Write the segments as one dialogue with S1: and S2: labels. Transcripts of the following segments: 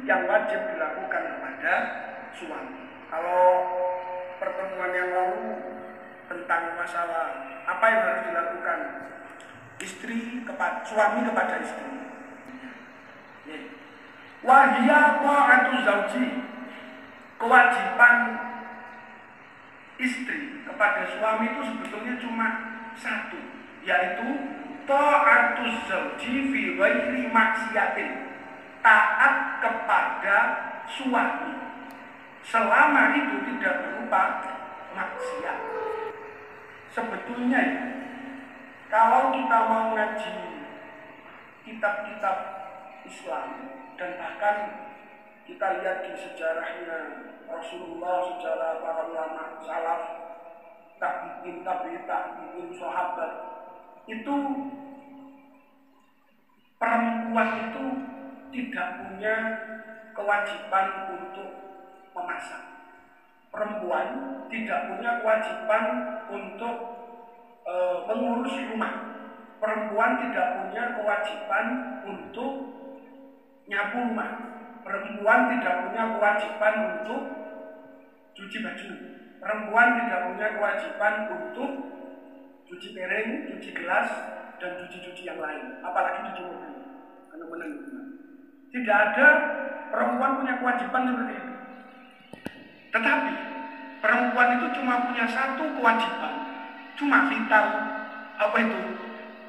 S1: yang wajib dilakukan kepada suami. Kalau pertemuan yang lalu tentang masalah apa yang harus dilakukan suami kepada istri. Wahia ta'atu zauji, kewajiban istri kepada suami itu sebetulnya cuma satu, yaitu ta'atu zauji fi ghairi maksiatin, taat kepada suami selama itu tidak berupa maksiat. Sebetulnya kalau kita mau ngaji kitab-kitab Islam dan bahkan kita lihat di sejarahnya Rasulullah, sejarah para ulama salaf, tabi'in, sahabat, itu perempuan itu tidak punya kewajiban untuk memasak. Perempuan tidak punya kewajiban untuk mengurus rumah. Perempuan tidak punya kewajiban untuk nyapu rumah. Perempuan tidak punya kewajiban untuk cuci baju. Perempuan tidak punya kewajiban untuk cuci piring, cuci gelas, dan cuci-cuci yang lain. Apalagi cuci mobil. Tidak ada perempuan punya kewajiban seperti itu. Tetapi perempuan itu cuma punya satu kewajiban, cuma vital. Apa itu?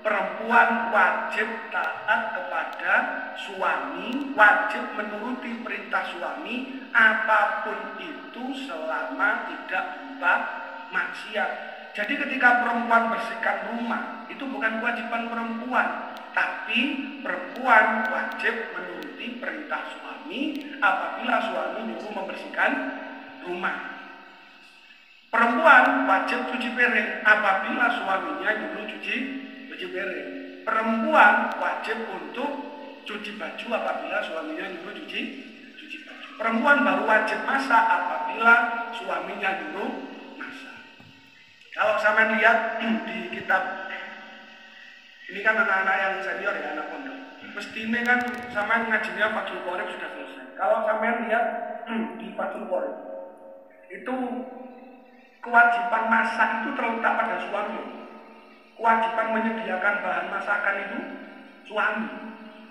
S1: Perempuan wajib taat kepada suami, wajib menuruti perintah suami apapun itu selama tidak berupa maksiat. Jadi ketika perempuan bersihkan rumah, itu bukan kewajiban perempuan, tapi perempuan wajib menuruti perintah suami apabila suami nyuruh membersihkan rumah. Perempuan wajib cuci piring apabila suaminya nyuruh cuci piring. Perempuan wajib untuk cuci baju apabila suaminya nyuruh cuci baju. Perempuan baru wajib masak apabila suaminya nyuruh masak. Kalau sampean lihat di kitab, ini kan anak-anak yang senior ya, anak pondok. Mestinya kan sampean ngajinya Fathul Qorib sudah selesai. Kalau sampean lihat di Fathul Qorib, itu kewajiban masak itu terletak pada suami. Kewajiban menyediakan bahan masakan itu suami.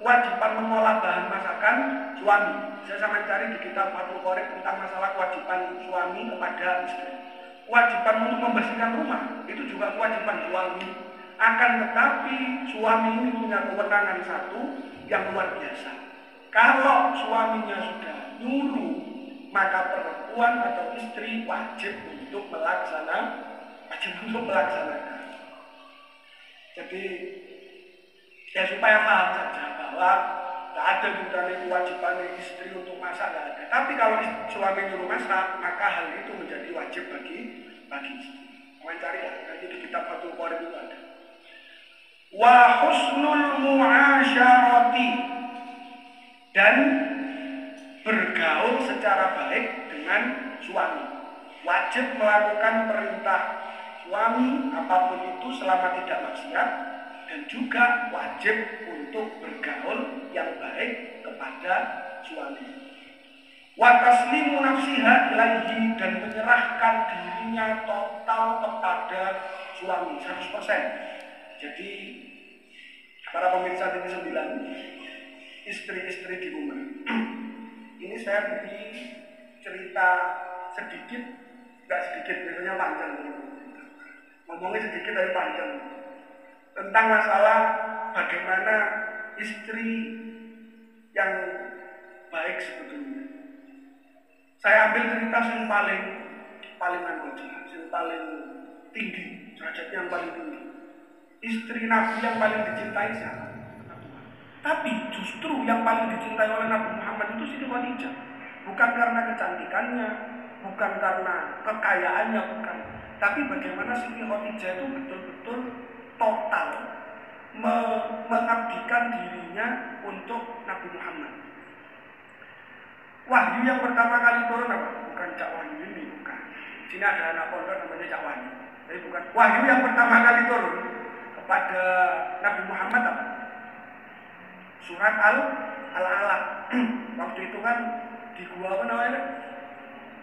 S1: Kewajiban mengolah bahan masakan suami. Saya sama cari di kitab Fathul Qorib tentang masalah kewajiban suami kepada istri. Kewajiban untuk membersihkan rumah itu juga kewajiban suami. Akan tetapi suami ini punya kewenangan satu yang luar biasa. Kalau suaminya sudah nyuruh, maka perempuan atau istri wajib untuk melaksanakan. Jadi ya supaya paham saja bahwa tidak ada gunanya kewajiban istri untuk masak, tidak ada. Tapi kalau suami nyuruh masak, maka hal itu menjadi wajib bagi istri. Kalian cari ya, nanti di kitab Fathul Qorib itu ada. Wa husnul mu'asyarati, dan bergaul secara baik dengan suami. Wajib melakukan perintah suami apapun itu selama tidak maksiat, dan juga wajib untuk bergaul yang baik kepada suami. Wa taslimu nafsiha ilaihi, dan menyerahkan dirinya total kepada suami 100%. Jadi para pemirsa TV 9, istri-istri di rumah. Ini saya beri cerita sedikit, nggak sedikit, biasanya panjang. Ngomongnya sedikit tapi panjang. Tentang masalah bagaimana istri yang baik sebetulnya. Saya ambil cerita yang paling tinggi, derajatnya yang paling tinggi. Istri Nabi yang paling dicintai siapa? Tapi justru yang paling dicintai oleh Nabi Muhammad itu Siti Khadijah. Bukan karena kecantikannya, bukan karena kekayaannya, bukan. Tapi bagaimana Siti Khadijah itu betul-betul total mengabdikan dirinya untuk Nabi Muhammad. Wahyu yang pertama kali turun apa? Bukan Cak Wahyu ini, bukan. Sini ada anak pondok namanya Cak Wahyu. Tapi bukan. Wahyu yang pertama kali turun kepada Nabi Muhammad apa? Surat Al-Alaq. Waktu waktu itu kan di gua apa namanya,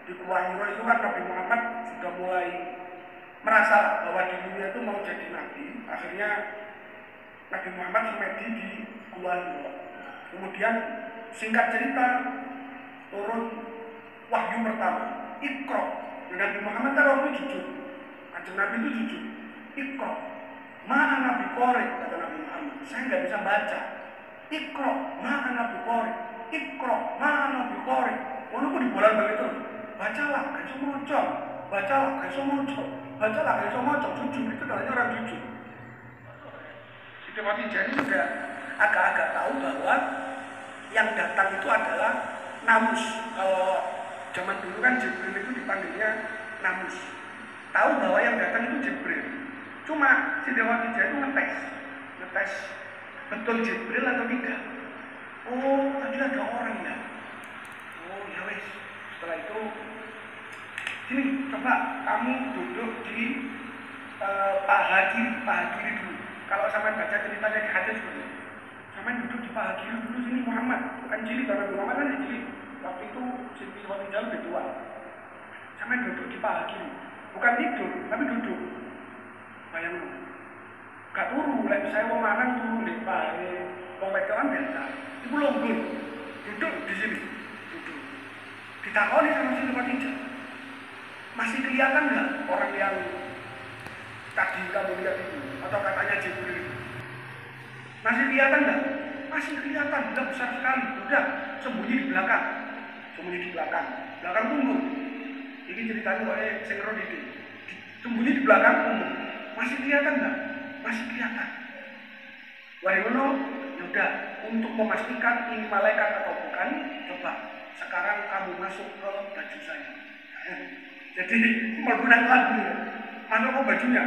S1: di gua Hiro itu kan Nabi Muhammad sudah mulai merasa bahwa dirinya itu mau jadi nabi. Akhirnya Nabi Muhammad semedi di gua Hiro. Kemudian singkat cerita turun wahyu pertama, Iqra. Nabi Muhammad kan waktu jujur, kanjeng Nabi itu jujur. Iqra, mana Nabi Korek, kata Nabi Muhammad. Saya nggak bisa baca. Iqra, mana Nabi Korek. Iqra, mana Nabi Korek. Walaupun dibolak balik terus. Bacalah, gak bisa mocok. Bacalah, gak bisa mocok. Bacalah, gak bisa mocok. Jujur, itu namanya orang jujur. Siti Khadijah ini juga agak-agak tahu bahwa yang datang itu adalah Namus. Kalau zaman dulu kan Jibril itu dipanggilnya Namus. Tahu bahwa yang datang itu Jibril. Cuma Siti Khadijah itu ngetes betul Jibril atau tidak. Oh, tadi ada orang ya. Oh, ya wes. Setelah itu, sini coba kamu duduk di paha kiri dulu. Kalau sama baca ceritanya di hadis dulu. Sama duduk di paha kiri dulu sini Muhammad. Bukan jilid, karena Muhammad kan jilid. Waktu itu Siti Khadijah lebih tua. Sama duduk di paha kiri. Bukan tidur, tapi duduk. Bayangin. Gak turu, saya mau makan turu di paha. Wong wedokan biasa. Ibu longgul. Duduk di sini. Duduk. Ditakoni sama Siti Khadijah. Masih kelihatan nggak orang yang tadi kamu lihat itu? Atau katanya Jibril itu? Masih kelihatan nggak? Masih kelihatan, udah besar sekali. Udah sembunyi di belakang. Sembunyi di belakang. Belakang punggung. Ini ceritanya oleh Sengro Didi. Sembunyi di belakang punggung. Masih kelihatan nggak? Masih kelihatan. Wahyono, yaudah, untuk memastikan ini malaikat atau bukan, coba sekarang kamu masuk ke baju saya. Jadi menggunakan lagu, masuk ke bajunya.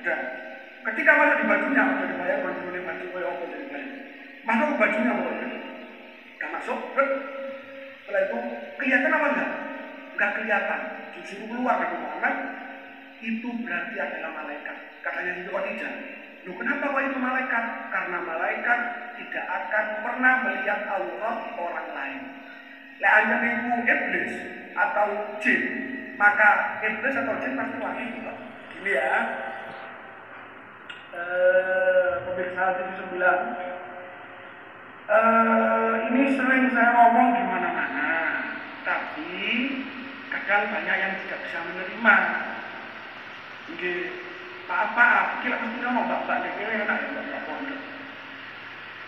S1: Udah. Ketika masuk di bajunya, udah dibayar berbulan baju apa jadi bayar. Masuk ke bajunya pokoknya. Udah masuk, setelah itu kelihatan apa enggak? Enggak kelihatan. Justru keluar dari Muhammad, itu berarti adalah malaikat. Katanya Siti Khadijah. Loh, kenapa kok itu malaikat? Karena malaikat tidak akan pernah melihat aurat orang lain. Hanya ibu iblis atau jin, maka iblis atau jin pasti wahyu. Ini ya, pemirsa TV 9. Ini sering saya ngomong di mana-mana, tapi kadang banyak yang tidak bisa menerima. Oke. Maaf, kira mesti ngomong bapak deh, ini enak ya bapak pondok.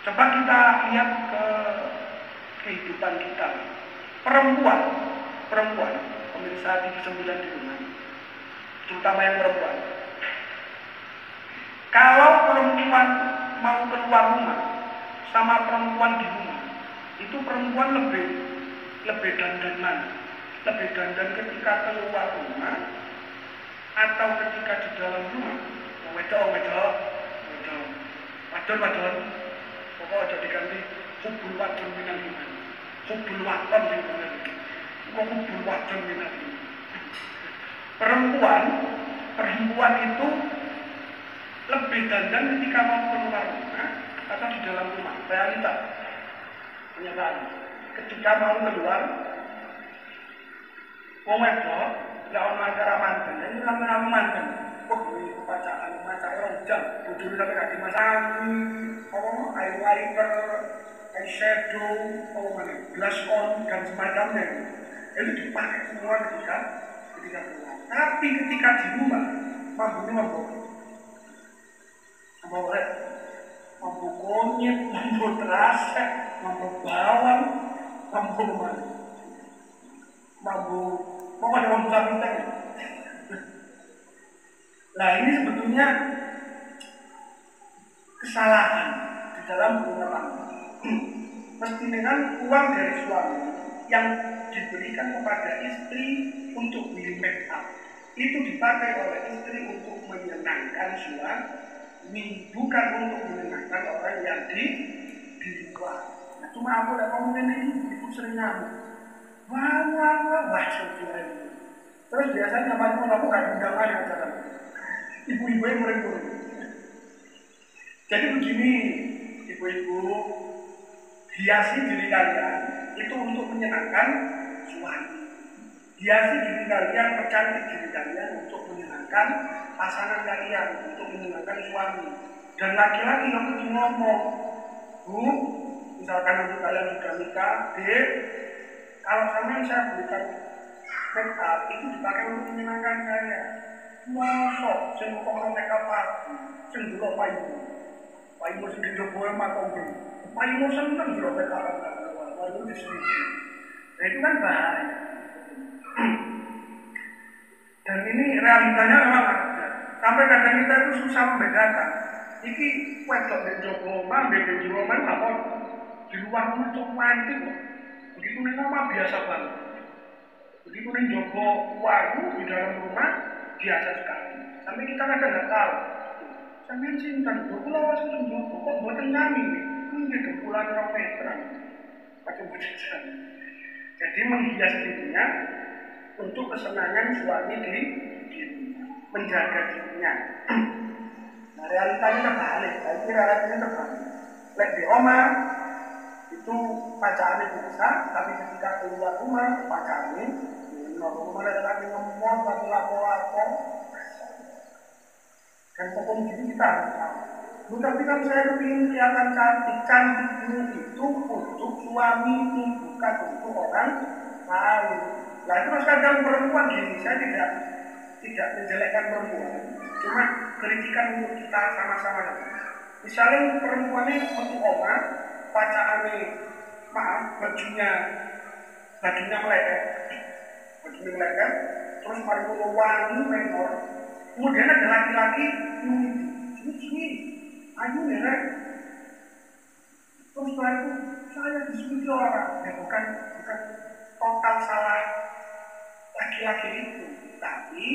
S1: Coba kita lihat ke kehidupan kita. Perempuan, pemirsa TV 9 di rumah, terutama yang perempuan. Kalau perempuan mau keluar rumah sama perempuan di rumah, itu perempuan lebih dandan ketika keluar rumah atau ketika di dalam rumah. Wedok pokoknya jadi ganti hubul wadon minal iman, hubul wadon yang benar. Kok hubul wadon minal iman? Perempuan itu lebih dandan ketika mau keluar rumah atau di dalam rumah. Realita, kenyataan. Ketika mau keluar, wedok nggak ono acara manten, ini namanya manten. Ini kepacaan, macam orang jam, bujur sampai kaki masang, eyeliner, eyeshadow, blush on dan semacamnya. Itu dipakai semua ketika keluar. Tapi ketika di rumah, mampu kunyit, mampu terasa, mampu bawang, mampu pokoknya mampu samping. Nah, ini sebetulnya kesalahan di dalam rumah tangga. Mestinya uang dari suami yang diberikan kepada istri untuk beli make up itu dipakai oleh istri untuk menyenangkan suami, bukan untuk menyenangkan orang yang di luar. Nah, cuma aku udah ngomongin ini, itu sering ngamuk. Wah, sebetulnya. Terus biasanya kamu gak diundang yang jalan. Ibu-ibu yang murid-murid. Jadi begini, ibu-ibu, hiasi diri kalian itu untuk menyenangkan suami. Hiasi diri kalian, percantik diri kalian untuk menyenangkan pasangan kalian, untuk menyenangkan suami. Dan laki-laki yang itu ngomong, Bu, misalkan nanti kalian sudah nikah, Dek, kalau sampai saya berikan make up itu dipakai untuk menyenangkan saya. Masuk, saya mau make up aku, saya dulu payu sendiri jokowi matang dulu. Payu seneng dulu make up aku, payu diselidiki. Nah itu kan bahaya. Dan ini realitanya memang ada. Sampai kadang kita itu susah membedakan. Iki wedok di Joko, di Joko apa? Di luar itu cok mantik kok. Begitu nih rumah biasa banget. Begitu nih Joko waru di dalam rumah biasa sekali. Sampai kita kadang nggak tahu. Sampai cinta Joko lawas itu Joko kok buatan nyami nih. Ini kepulan orang meteran. Macam-macam. Jadi menghias dirinya untuk kesenangan suami di menjaga dirinya. Nah realitanya terbalik, Lek di oma itu pacarnya biasa, tapi ketika keluar rumah pacarnya rumah lagi ngomong tapi lapor dan pokok gitu kita harus tahu. Tapi kan saya ingin kelihatan cantik itu untuk suami itu bukan untuk orang lain. Nah itu kadang perempuan gini, saya tidak menjelekkan perempuan, cuma kritikan untuk kita sama-sama. Misalnya perempuan ini untuk oma, pacarnya bajunya melekat, terus baru wangi menor, kemudian ada laki-laki cuci, ayo nih, terus setelah itu saya disuruh orang, ya bukan total salah laki-laki itu, tapi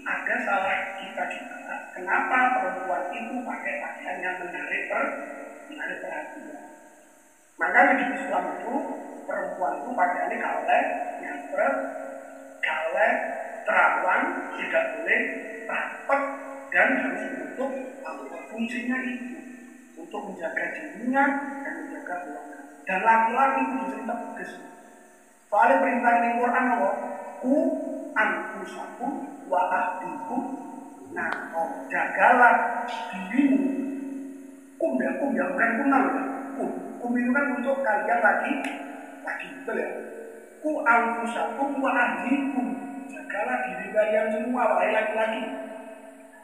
S1: ada salah kita juga. Kenapa perempuan itu pakai pakaian yang menarik perhatian? Makanya di Islam itu perempuan itu pakaiannya galeh, terawang, tidak boleh rapet dan harus menutup aurat. Fungsinya itu untuk menjaga dirinya dan menjaga keluarga. Dan laki-laki itu juga tegas. Soalnya perintah di Quran Allah, ku anfusakum wa ahdikum. Nah, jagalah dirimu. Kum ya, bukan kunal ya. Kum itu kan untuk kalian lagi, betul ya. Ku anfusakum wa ahdikum. Jagalah diri kalian semua, wahai laki-laki.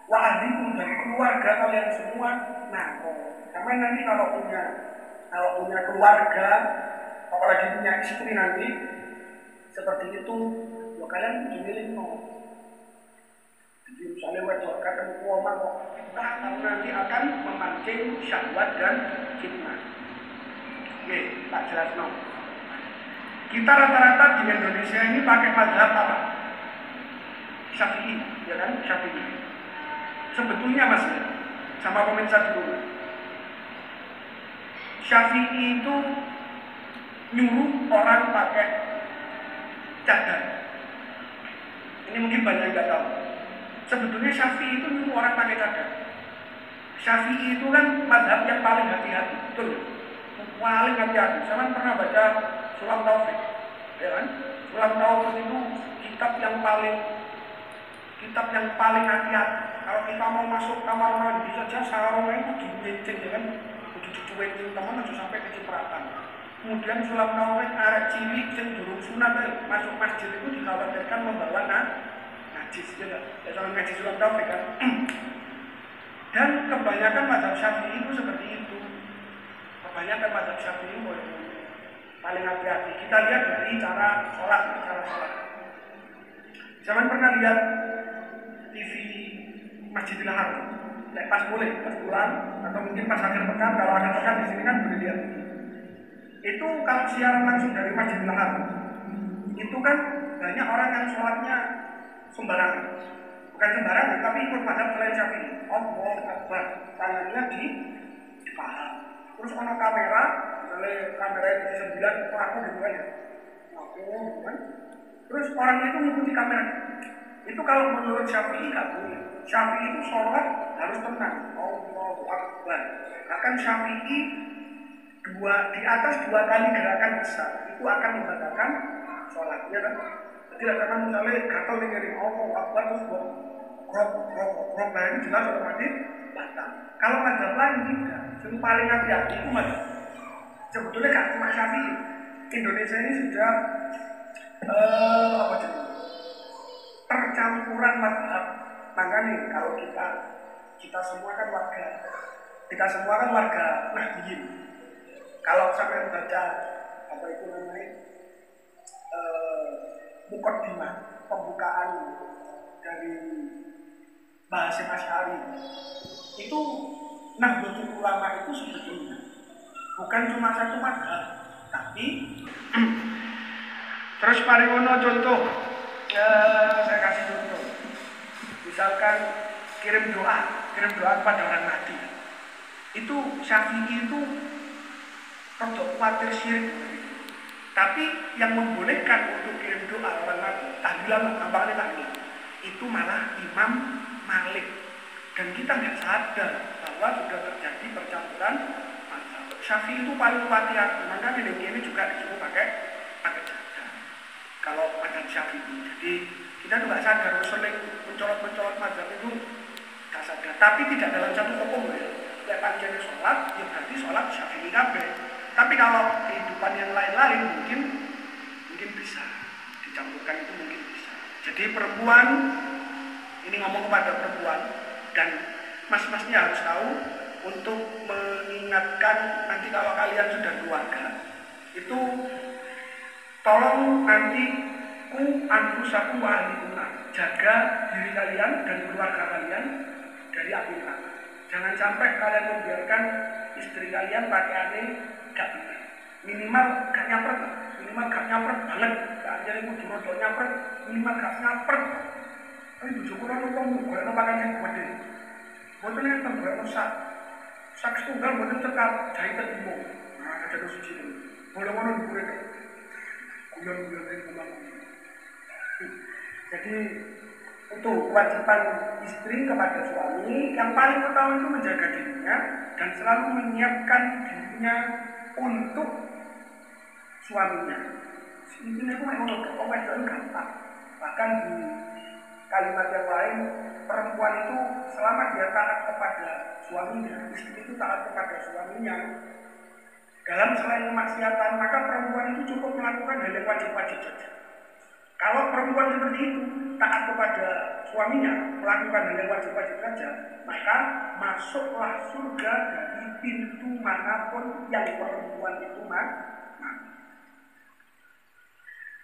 S1: Wa ahdikum, dari keluarga kalian semua. Nah, karena nanti kalau punya keluarga, apalagi punya istri nanti seperti itu, ya kalian dimilih Jadi misalnya wedok kadang kuoma kok, nanti akan memancing syahwat dan fitnah. Oke, tak jelas Kita rata-rata di Indonesia ini pakai mazhab apa? Syafi'i, ya kan? Syafi'i. Sebetulnya Mas, sama pemirsa dulu. Syafi'i itu nyuruh orang pakai cadar. Ini mungkin banyak yang nggak tahu. Sebetulnya Syafi'i itu nyuruh orang pakai cadar. Syafi'i itu kan mazhab yang paling hati-hati, betul ya? Paling hati-hati. Saya pernah baca Sulam Taufik, ya kan? Sulam Taufik itu kitab yang paling hati-hati. Kalau kita mau masuk kamar mandi saja, sarungnya itu dimencing, ya kan? Dicuekin teman aja sampai kecipratan. Kemudian Sulam Taufik arek cilik yang durung sunat masuk masjid itu dikhawatirkan membawa najis, ya kan? Ya sama ngaji Sulam Taufik kan. Dan kebanyakan mazhab Syafi'i itu seperti itu. Kebanyakan mazhab Syafi'i paling hati-hati. Kita lihat dari cara sholat. Zaman pernah lihat TV Masjidil Haram. Pas pulang atau mungkin pas akhir pekan, kalau akhir pekan di sini kan boleh lihat. Itu kalau siaran langsung dari Masjidil Haram, itu kan banyak orang yang sholatnya sembarangan. Bukan sembarangan, tapi ikut mazhab selain Syafi'i. Allahu Akbar, tangannya di paha. Terus ono kamera, misalnya kamera itu 9 pelaku gitu kan ya. Kan? Terus orang itu mengikuti kamera. Itu kalau menurut Syafi'i nggak boleh. Syafi'i itu sholat harus tenang. Allahu Akbar. Bahkan Syafi'i di atas 2 kali gerakan besar itu akan membatalkan sholat, ya kan? Jadi ada misalnya gatel nih ngeri akbar terus grok, nah ini jelas otomatis batal. Kalau mazhab lain tidak, yang paling hati-hati itu mazhab. Sebetulnya gak cuma Syafi'i, Indonesia ini sudah percampuran mazhab. Makanya kalau kita semua kan warga Nahdliyin. Kalau sampai baca apa itu namanya muqaddimah, pembukaan dari bahasa Asy'ari, itu Nahdlatul Ulama itu sebetulnya bukan cuma satu mazhab, tapi terus pariono contoh, saya kasih contoh, misalkan kirim doa kepada orang mati, itu Syafi'i itu untuk khawatir syirik. Tapi yang membolehkan untuk kirim doa orang mati, tahlilan, gampangnya tahlil, itu malah Imam Malik. Dan kita nggak sadar bahwa sudah terjadi percampuran mazhab. Syafi'i itu paling hati-hati, makanya ini juga disuruh pakai jadah. Kalau mazhab Syafi'i, jadi kita tuh nggak sadar, sering mencolot mazhab itu nggak sadar. Tapi tidak dalam satu hukum ya. Kayak panjangnya sholat, ya berarti sholat Syafi'i kabeh. Tapi kalau kehidupan yang lain-lain mungkin bisa dicampurkan, itu mungkin bisa. Jadi perempuan, ini ngomong kepada perempuan, dan mas-masnya harus tahu untuk mengingatkan nanti kalau kalian sudah keluarga, itu tolong nanti anfusakum wa ahlikum, jaga diri kalian dan keluarga kalian dari api neraka. Jangan sampai kalian membiarkan istri kalian pakaiannya gak benar. Minimal gak nyapret banget. Gak jadi kudu rodok nyapret, minimal gak nyapret. Tapi bujuku orang ngomong, gue ada pakaian yang gede. Boten yang tembakan sak setunggal boten cekap, jahitan ibu. Nah, ada dosa cilik. Boleh mana diburi dong. Guyon-guyon dari teman. Jadi itu kewajiban istri kepada suami yang paling utama itu menjaga dirinya dan selalu menyiapkan dirinya untuk suaminya. Intinya itu memang itu gampang. Bahkan di kalimat yang lain, perempuan itu selama dia taat kepada suaminya, istri itu taat kepada suaminya dalam selain kemaksiatan, maka perempuan itu cukup melakukan hal yang wajib-wajib saja. Kalau perempuan seperti itu taat kepada suaminya, melakukan hal yang wajib-wajib saja, maka masuklah surga dari pintu manapun yang perempuan itu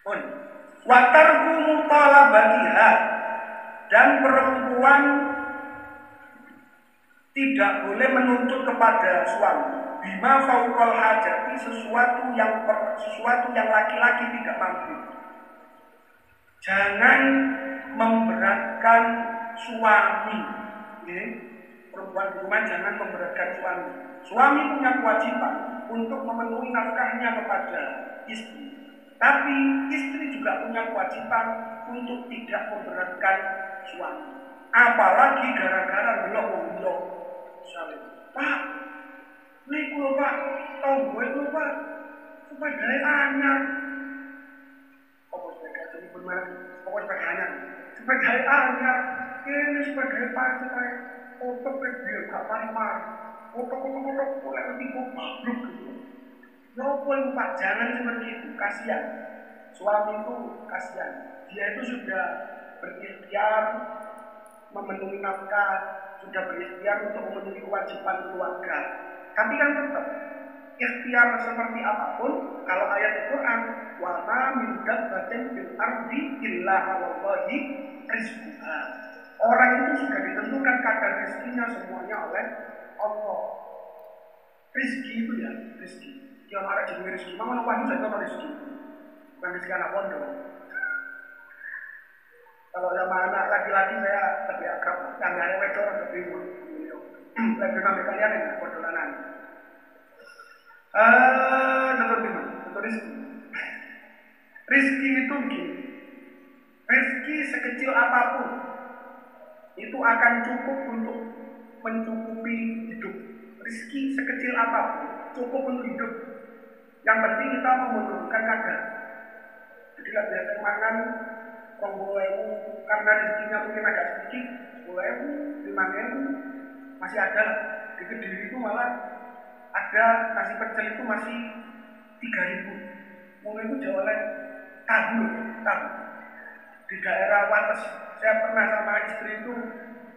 S1: pun. Watarku mutalabatiha, dan perempuan tidak boleh menuntut kepada suami bima fauqal hajati, sesuatu yang laki-laki tidak mampu. Jangan memberatkan suami. Perempuan di rumah jangan memberatkan suami. Suami punya kewajiban untuk memenuhi nafkahnya kepada istri, tapi istri juga punya kewajiban untuk tidak memberatkan suami. Apalagi gara-gara belok. Misalnya, Pak, ini kulo Pak, tau gue itu Pak, sepeda anyar. Sepeda anyar, ini sepeda pacet kayak otot dia gak mar. Otot boleh lebih goblok gitu. Nopol Pak, jangan seperti itu, kasihan. Suami itu kasihan. Dia itu sudah berikhtiar memenuhi nafkah, sudah berikhtiar untuk memenuhi kewajiban keluarga. Tapi kan tetap ikhtiar seperti apapun, kalau ayat Al-Quran, wa ma min dabbatin fil ardi illa 'alallahi rizquha. Orang itu sudah ditentukan kadar rezekinya semuanya oleh Allah. Rezeki itu ya, rezeki. Yang ada jenis rezeki, mana wajib saja kalau rezeki. Bukan rezeki anak pondok. Kalau sama anak laki-laki saya lebih akrab, tangganya wedok lebih lebih sampai kalian ya, podolanan. Nomor 5, rezeki. Rezeki itu begini. Rezeki sekecil apapun itu akan cukup untuk mencukupi hidup. Rezeki sekecil apapun, cukup untuk hidup. Yang penting kita menurunkan kadar. Jadi nggak biasa makan 20.000 karena rezekinya mungkin agak sedikit, 10.000, 5.000 masih ada. Di Kediri itu malah ada nasi pecel itu masih 3.000. Mulai itu jual tahu. Di daerah Wates, saya pernah sama istri itu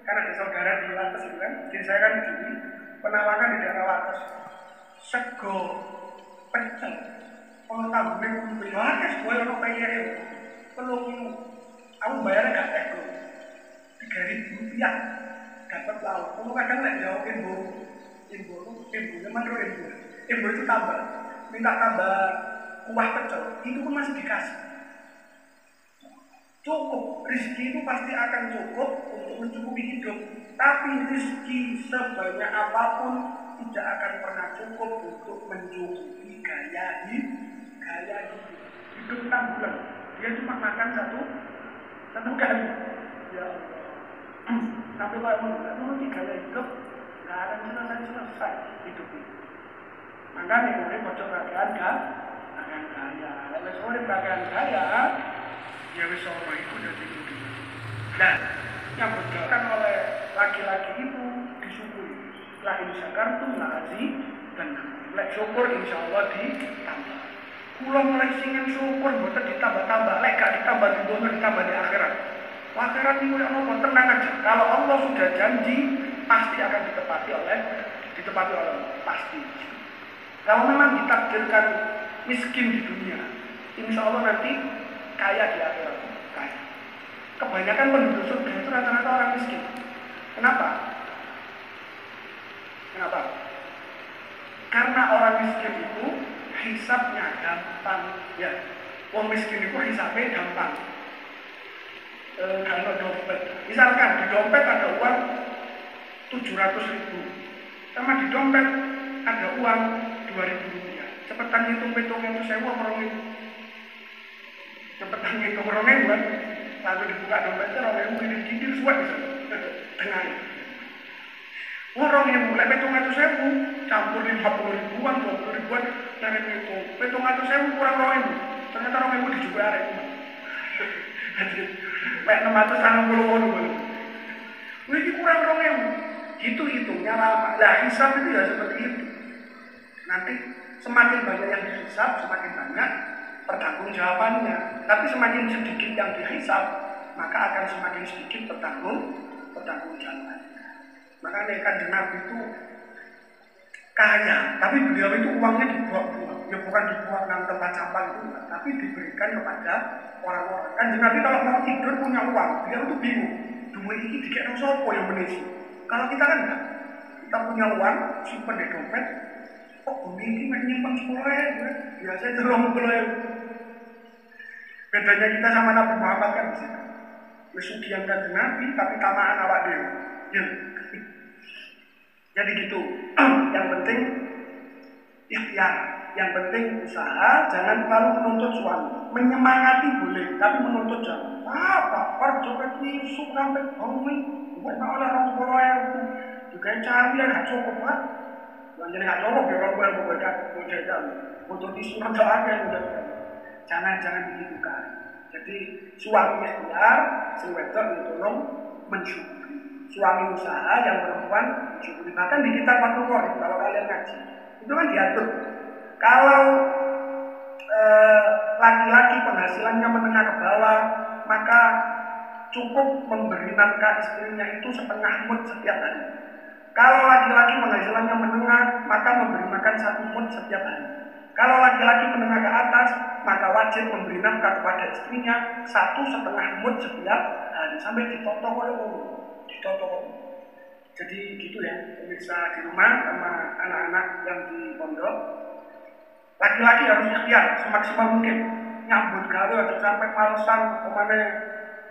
S1: karena ada saudara di Wates itu kan, jadi saya kan di penawaran di daerah Wates. Sego pecel, kalau tahu nih berapa sebuah orang bayar perlu aku bayarnya gak teko 3.000 rupiah dapat lauk. Kalau kadang nggak jauh imbunya mana imbu itu tambah, minta tambah kuah pecel, itu pun masih dikasih. Cukup, rezeki itu pasti akan cukup untuk mencukupi hidup. Tapi rezeki sebanyak apapun tidak akan pernah cukup untuk mencukupi gaya hidup. Hidup 6 bulan, dia cuma makan satu kali. Ya Allah. Sampai kalau menurut gaya hidup, nggak akan selesai hidup ini. Makanya mulai bocor bagian kaya. Lalu sore bagian kaya, ya wis ora iku dadi kudu. Nah, yang berjalan oleh laki-laki itu disyukuri. La in syakartum la azidannakum. Lek syukur insyaallah ditambah. Kula mulai singen syukur mboten ditambah-tambah, lek gak ditambah di dunia ditambah di akhirat. Akhirat niku nek ono tenang aja. Kalau Allah sudah janji pasti akan ditepati oleh Allah, pasti. Kalau memang ditakdirkan miskin di dunia, insya Allah nanti kaya di akhirat. Kaya. Kebanyakan penduduk surga itu rata-rata orang miskin. Kenapa? Karena orang miskin itu hisabnya gampang. Ya, orang miskin itu hisabnya gampang. Kalau dompet, misalkan di dompet ada uang 700.000, sama di dompet ada uang 2.000 rupiah. Cepetan hitung itu sewa orang itu. Cepetan hitung orang itu kan, lalu dibuka dompetnya orang itu ini gigil suat bisa tengah. Orang yang mulai petung atau sewu campur 50 ribuan, 20 ribuan dari itu petung atau sewu kurang orang itu. Ternyata orang itu dijual ada itu. Kayak 660 ribu. Ini kurang orang yang itu hitungnya lama. Lah hisab itu ya seperti itu. Nanti semakin banyak yang dihisab, semakin banyak pertanggung jawabannya. Tapi semakin sedikit yang dihisab, maka akan semakin sedikit pertanggung jawabannya. Makanya Kanjeng Nabi itu kaya, tapi beliau itu uangnya dibuang-buang. Ya bukan dibuang dalam tempat sampah itu, tapi diberikan kepada orang-orang. Kanjeng Nabi kalau mau tidur punya uang, beliau itu bingung. Duit ini dikira sopo yang menisi. Kalau kita kan enggak, kita punya uang, simpan di dompet. Kok bumi ini menyimpan 10.000, biasanya 30.000. Bedanya kita sama Nabi Muhammad kan di situ. Mesugihan Kanjeng Nabi, tapi tamaan awak dewa. Ya. Jadi gitu. Yang penting ikhtiar, yang penting usaha, jangan terlalu menuntut suami. Menyemangati boleh, tapi menuntut jangan. Apa? Percobaan isu sampai bumi, buat oleh orang tua yang juga cari yang gak cukup lah. Jangan gak cukup ya orang tua yang berbeda. Untuk isu ada yang udah. Jangan begitu kan. Jadi suami ikhtiar, si wedok ditolong mensyukuri. Suami usaha yang perempuan mensyukuri. Bahkan di kitab Fathul Qorib kalau kalian ngaji itu kan diatur. Kalau laki-laki penghasilannya menengah ke bawah, maka cukup memberi nafkah istrinya itu setengah mud setiap hari. Kalau laki-laki penghasilannya menengah, maka memberi makan 1 mud setiap hari. Kalau laki-laki menengah ke atas, maka wajib memberi nafkah kepada istrinya 1,5 mud setiap hari sampai ditotok oleh ditotok. Jadi gitu ya, pemirsa di rumah sama anak-anak yang di pondok. Laki-laki harus ikhtiar semaksimal mungkin. Nyambut gawe atau sampai malesan kemana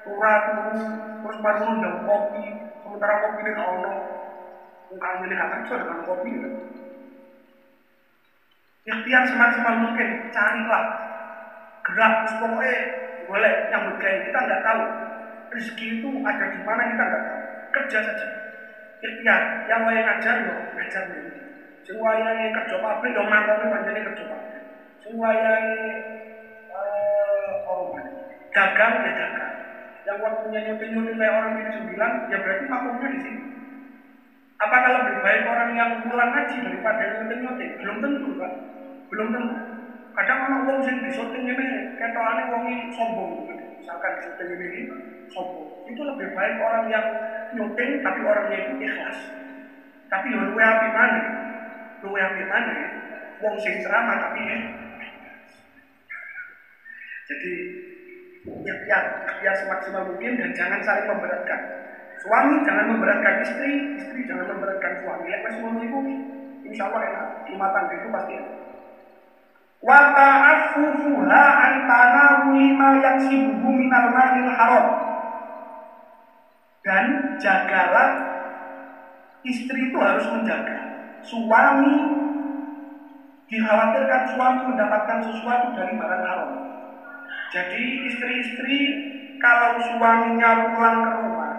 S1: turun terus baru jam kopi, sementara kopi ini gak ono. Mukanya ini gak kerja dengan kopi kan. Ikhtiar semaksimal mungkin, carilah gerak, pokoknya boleh nyambut gawe. Kita nggak tahu rezeki itu ada di mana, kita nggak tahu. Kerja saja, ikhtiar. Yang lain ngajar loh, ngajar nih. Sing wayahe kerja pabrik yo mangkone pancene kerja pabrik. Sing wayahe dagang ya dagang. Yang waktunya nyuti kayak orang ini 9 ya berarti makomnya di sini. Apakah lebih baik orang yang pulang ngaji daripada nyuti? Belum tentu kan? Belum tentu. Kadang orang wong sing disyuting ini ketokane wong iki sombong. Misalkan disyuting ini sombong. Itu lebih baik orang yang nyuting tapi orangnya itu ikhlas. Tapi yo luwe apik maneh. Luwe apik maneh wong sing ceramah tapi jadi ikhtiar semaksimal mungkin dan jangan saling memberatkan. Suami jangan memberatkan istri, istri jangan memberatkan suami. Lek wis ngono iku insyaallah enak. Rumah tangga itu pasti enak. Wa ta'affuha antana lima yaksibuhu minal malil haram. Dan jagalah istri itu harus menjaga. Suami dikhawatirkan suami mendapatkan sesuatu dari barang haram. Jadi istri-istri kalau suaminya pulang ke rumah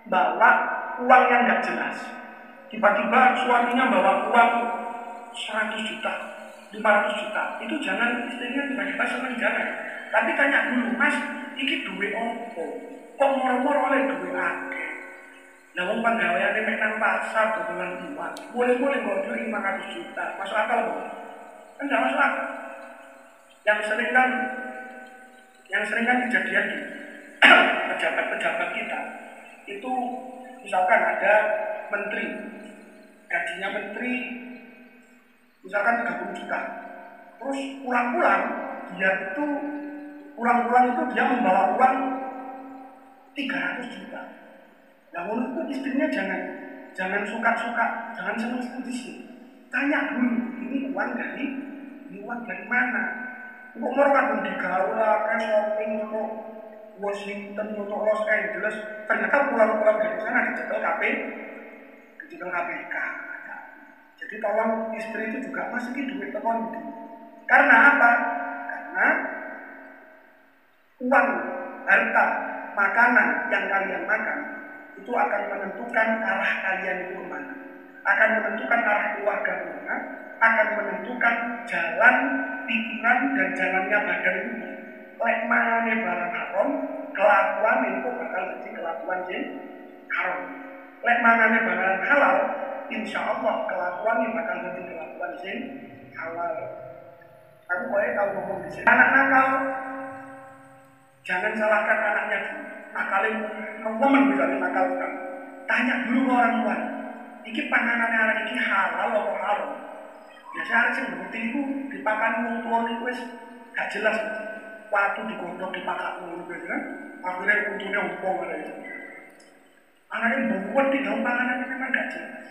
S1: bawa uang yang nggak jelas, tiba-tiba suaminya bawa uang 100 juta, 500 juta, itu jangan istrinya tiba-tiba seneng, jangan. Tapi tanya dulu, Mas, iki duwe opo? Kok moro-moro oleh duwe akeh? Nah, wong penggaweane mek nang pasar dodolan iwak, boleh-boleh kok duwe 500 juta. Masuk akal kok? Kan enggak masuk akal. Yang sering kan kejadian di pejabat-pejabat kita itu, misalkan ada menteri, gajinya menteri misalkan 30 juta, terus pulang-pulang itu dia membawa uang 300 juta. Nah, menurutku istrinya jangan suka-suka, jangan senang-senang. Tanya dulu, ini uang dari mana? Kok mereka digaul lah, shopping untuk Washington, untuk Los Angeles, ternyata pulang-pulang dari sana dicekel KPK. Jadi tolong istri itu juga masukin duit telepon. Karena apa? Karena uang, harta, makanan yang kalian makan itu akan menentukan arah kalian itu kemana, akan menentukan arah keluarga kemana, akan menentukan jalan pikiran dan jalannya badan ini. Lek mangane barang haram, kelakuan itu bakal jadi kelakuan yang haram. Lek mangane barang halal, insya Allah kelakuan ini bakal jadi kelakuan yang halal. Aku boleh tahu ngomong di sini. Anak nakal, jangan salahkan anaknya dulu. Nakalin, ngomong bisa dinakalkan. Tanya dulu ke orang tua. Iki panganannya anak iki halal atau haram? Biasa harus yang bukti itu dipakan wong tua itu gak jelas. Waktu digondok dipakan wong itu kan, akhirnya untungnya umpong ada itu. Anaknya bongkot di dalam panganan memang gak jelas.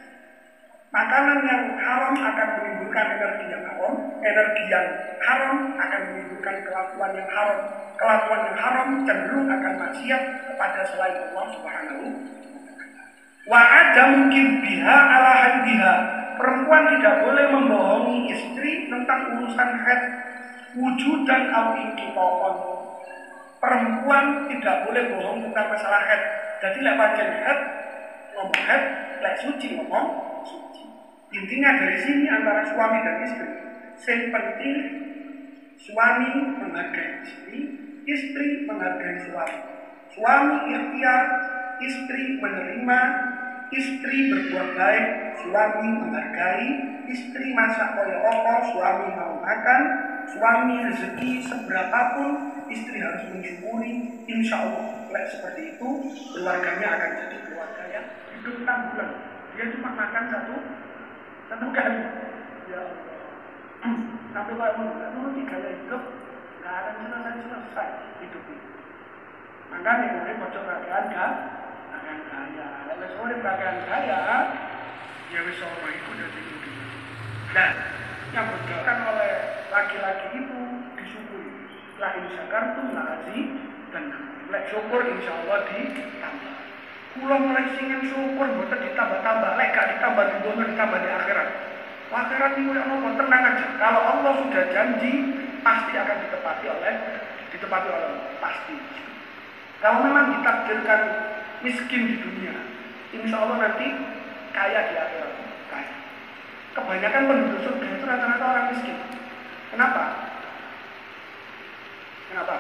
S1: Makanan yang haram akan menimbulkan energi yang haram, energi yang haram akan menimbulkan kelakuan yang haram, kelakuan yang haram cenderung akan maksiat kepada selain Allah Subhanahu wa ta'ala. Mungkin biha ala hadbiha. Perempuan tidak boleh membohongi istri tentang urusan haid, wujud dan awikitokon. Perempuan tidak boleh bohong tentang masalah haid. Jadi lek pancen haid ngomong haid, lek suci ngomong suci. Intinya dari sini antara suami dan istri, yang penting suami menghargai istri menghargai suami. Suami ikhtiar, istri menerima, istri berbuat baik, suami menghargai, istri masak koyo opo, suami mau makan, suami rezeki seberapapun, istri harus mensyukuri. Insya Allah, seperti itu keluarganya akan jadi keluarga yang hidup 6 bulan. Dia cuma makan satu kali. Ya Allah. Sampai kalau menurut 3 kali hidup, nggak akan selesai hidup ini. Makanya mulai bocor pakaian kaya. Lalu sore pakaian kaya, ya wis ora itu dari itu. Nah, yang dikerjakan oleh laki-laki itu disyukuri. Lain syakartum la'azi dan lek syukur insya Allah ditambah. Kula mulai singen syukur mboten ditambah-tambah, lek gak ditambah di dunia ditambah di akhirat. Akhirat niku nek ono tenang aja. Kalau Allah sudah janji pasti akan ditepati oleh Allah, pasti. Kalau memang ditakdirkan miskin di dunia, insya Allah nanti kaya di akhirat, kaya. kebanyakan penduduk surga itu rata-rata orang miskin. Kenapa? Kenapa?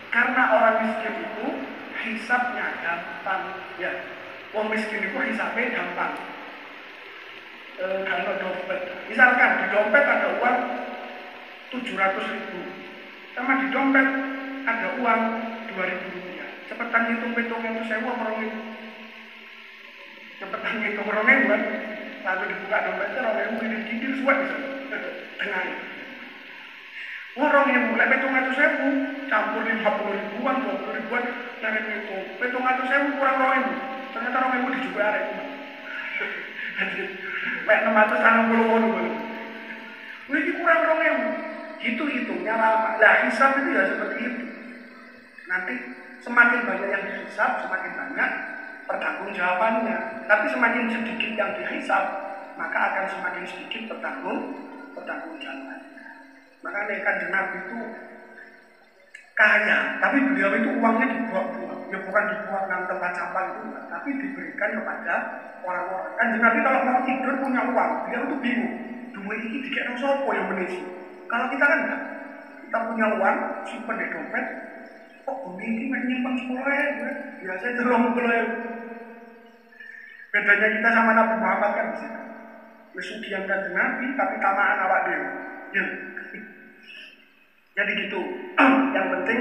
S1: Karena orang miskin itu hisabnya gampang, ya. Orang miskin itu hisabnya gampang. Kalau dompet, misalkan di dompet ada uang 700.000, sama di dompet ada uang 2.000 rupiah. Cepetan hitung-hitung itu sewa merongin. Cepetan hitung merongin kan? Lalu dibuka dompetnya orang yang gigil suat bisa tengah. Orang yang mulai petung atau sewu campur 50 ribuan, 20 ribuan, narik itu petung atau sewu kurang orang itu. Ternyata orang itu dijual arek. Kayak 660 won. Ini kurang orang yang itu hitungnya lama. Lah hisab itu ya seperti itu. Nanti semakin banyak yang dihisab, semakin banyak pertanggungjawabannya. Tapi semakin sedikit yang dihisab, maka akan semakin sedikit pertanggungjawabannya. Makanya Kanjeng Nabi itu kaya, tapi beliau itu uangnya dibuang-buang. Ya bukan dibuang dalam tempat sampah itu, tapi diberikan kepada orang-orang. Kanjeng Nabi kalau mau tidur punya uang, beliau itu bingung. Duit ini dikira sopo yang menisi. Kalau kita kan enggak, kita punya uang, simpen di dompet. Kok bumi ini menyimpan 10.000? Biasanya 30.000. Bedanya kita sama Nabi Muhammad kan di sini. Kesugihan Kanjeng Nabi, tapi tamaan awak dewa. Ya. Jadi gitu. Yang penting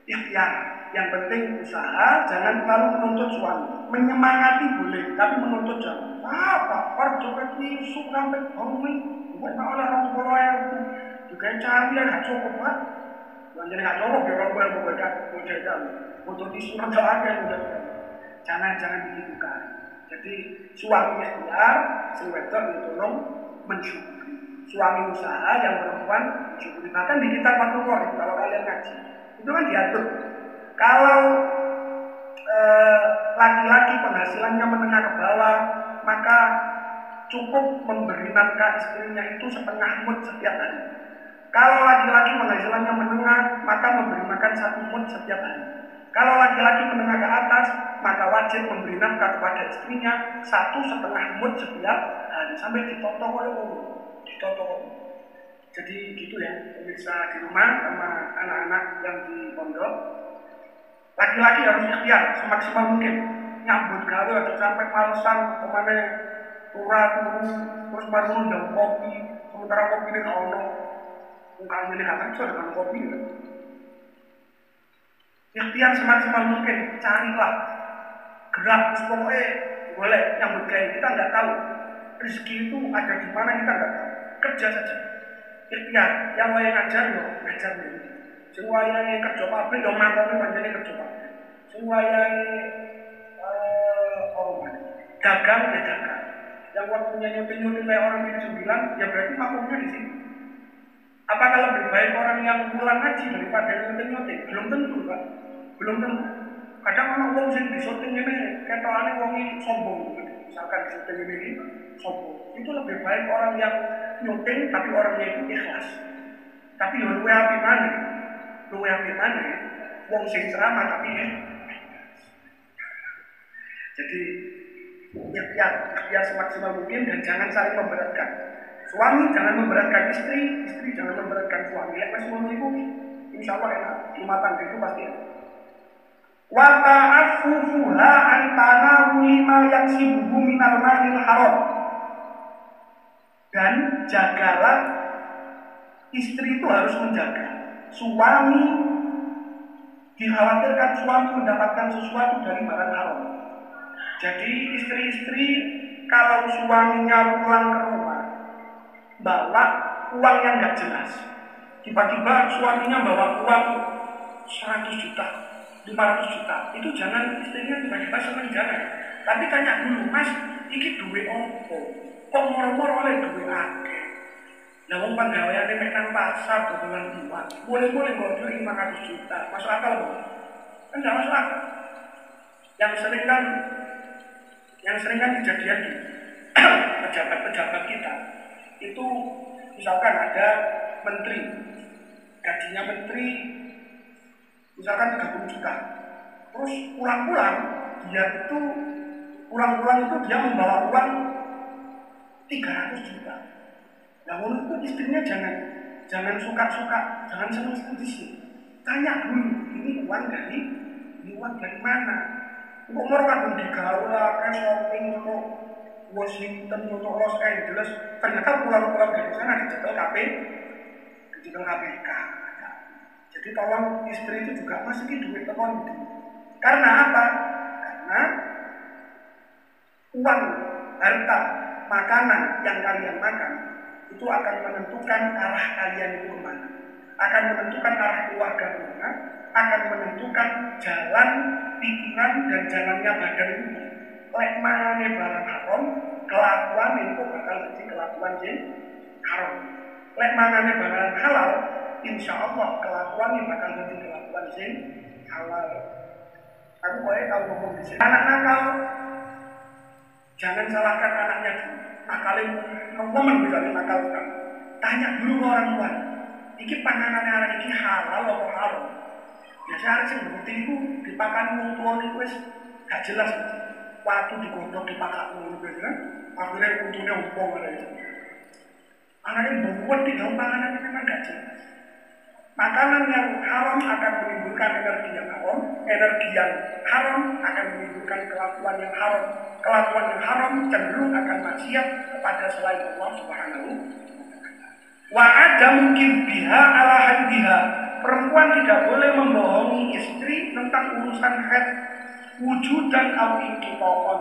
S1: ikhtiar, yang penting usaha, jangan terlalu menuntut suami. Menyemangati boleh, tapi menuntut jangan. Apa? Perjoget isu sampai bumi, buat oleh orang tua yang juga cari gak cukup pak. Jadi gak cukup ya orang yang membuat jajan. Untuk isu rada aja udah. Jangan begitu kan. Jadi suami ikhtiar, si wedok ditolong mensyukuri. Suami usaha yang perempuan mensyukuri. Bahkan di kitab Fathul Qorib kalau kalian ngaji itu kan diatur. Kalau laki-laki penghasilannya menengah ke bawah, maka cukup memberi nafkah istrinya itu setengah mud setiap hari. Kalau laki-laki penghasilannya menengah, maka memberi makan 1 mud setiap hari. Kalau laki-laki menengah ke atas, maka wajib memberi nafkah kepada istrinya 1,5 mud setiap hari sampai ditotok oleh Allah. Ditotok. Jadi gitu ya, pemirsa di rumah sama anak-anak yang di pondok. Laki-laki harus ikhtiar semaksimal mungkin. Nyambut gawe aja sampai malesan kemana urat terus baru jam kopi, sementara kopi ini gak ono. Bukan milih hati itu dengan kopi kan. Ikhtiar semaksimal mungkin, carilah gerak, pokoknya boleh nyambut gawe. Kita nggak tahu rezeki itu ada di mana, kita nggak tahu. Kerja saja. Ikhtiar, yang lain ngajar nih. Semua yang kerja pabrik, yang mantapnya banyak kerja pabrik. Semua yang dagang ya dagang. Yang waktunya nyuting kayak orang ini 9, ya berarti maklumnya di sini. Apakah lebih baik orang yang pulang ngaji daripada nyuting? Belum tentu kan? Belum tentu. Kadang orang wong sing di syuting ini ketokane wong sombong. Misalkan di syuting ini sombong. Itu lebih baik orang yang nyuting tapi orangnya itu ikhlas. Tapi yo luwe api mana? Wong sing ceramah tapi Jadi ya semaksimal mungkin dan jangan saling memberatkan. Suami jangan memberatkan istri, istri jangan memberatkan suami. Ya masih itu insya Allah enak. Rumah tangga itu pasti enak. Wa ta'affufuha antara lima yaksibuhu minal malil haram. Dan jagalah, istri itu harus menjaga. Suami dikhawatirkan suami mendapatkan sesuatu dari barang haram. Jadi istri-istri kalau suaminya pulang ke rumah bawa uang yang nggak jelas, tiba-tiba suaminya bawa uang 100 juta, 500 juta, itu jangan istrinya tiba-tiba senang jangan. Tapi tanya dulu, Mas, iki duwe opo? Kok moro-moro oleh duwe akeh? Lah wong penggaweane mek nang pasar dodolan iwak. Boleh-boleh kok duwe 500 juta. Masuk akal kok? Kan enggak masuk akal. Yang sering kan kejadian di pejabat-pejabat kita itu misalkan ada menteri, gajinya menteri misalkan 30 juta, terus pulang-pulang itu dia membawa uang 300 juta. Nah, menurut istrinya jangan suka-suka, jangan senang-senang di sini. Tanya dulu, ini uang dari mana? Kok orang digaul lah, shopping untuk Washington, untuk Los Angeles, ternyata pulang-pulang dari sana dicekel KPK. Jadi tolong istri itu juga masukin duit telepon. Karena apa? Karena uang, harta, makanan yang kalian makan itu akan menentukan arah kalian itu kemana, akan menentukan arah keluarga kemana, akan menentukan jalan pikiran dan jalannya badan itu. Lek mangane barang haram, kelakuan itu bakal jadi kelakuan yang haram. Lek mangane barang halal, insya Allah kelakuan ini bakal jadi kelakuan yang halal. Aku boleh tahu ngomong di sini. Anak nakal, jangan salahkan anaknya dulu. Nakalin momen misalnya nakal kan. Tanya dulu ke orang tua. Iki panganannya anak iki halal atau haram. Biasa harus yang bukti itu dipakan wong tua itu gak jelas. Waktu digodok dipakai wong itu kan. Akhirnya untungnya umpong ada itu. Anaknya bongkot di dalam panganan itu memang gak jelas. Makanan yang haram akan menimbulkan energi yang haram, energi yang haram akan menimbulkan kelakuan yang haram, kelakuan yang haram cenderung akan maksiat kepada selain Allah Subhanahu wa ta'ala. Mungkin biha ala hadiha. Perempuan tidak boleh membohongi istri tentang urusan haid, wujud dan al-inqita'an.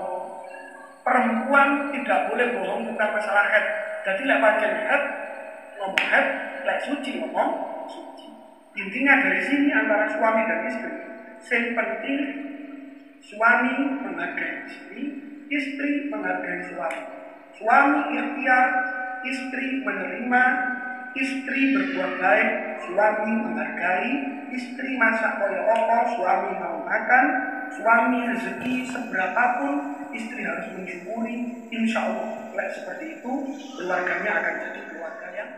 S1: Perempuan tidak boleh bohong tentang masalah haid. Jadi lek pancen haid ngomong haid, lek suci ngomong suci. Intinya dari sini antara suami dan istri, yang penting suami menghargai istri menghargai suami. Suami ikhtiar, istri menerima, istri berbuat baik, suami menghargai, istri masak koyo opo, suami mau makan, suami rezeki seberapapun, istri harus mensyukuri. Insya Allah, seperti itu keluarganya akan jadi keluarga yang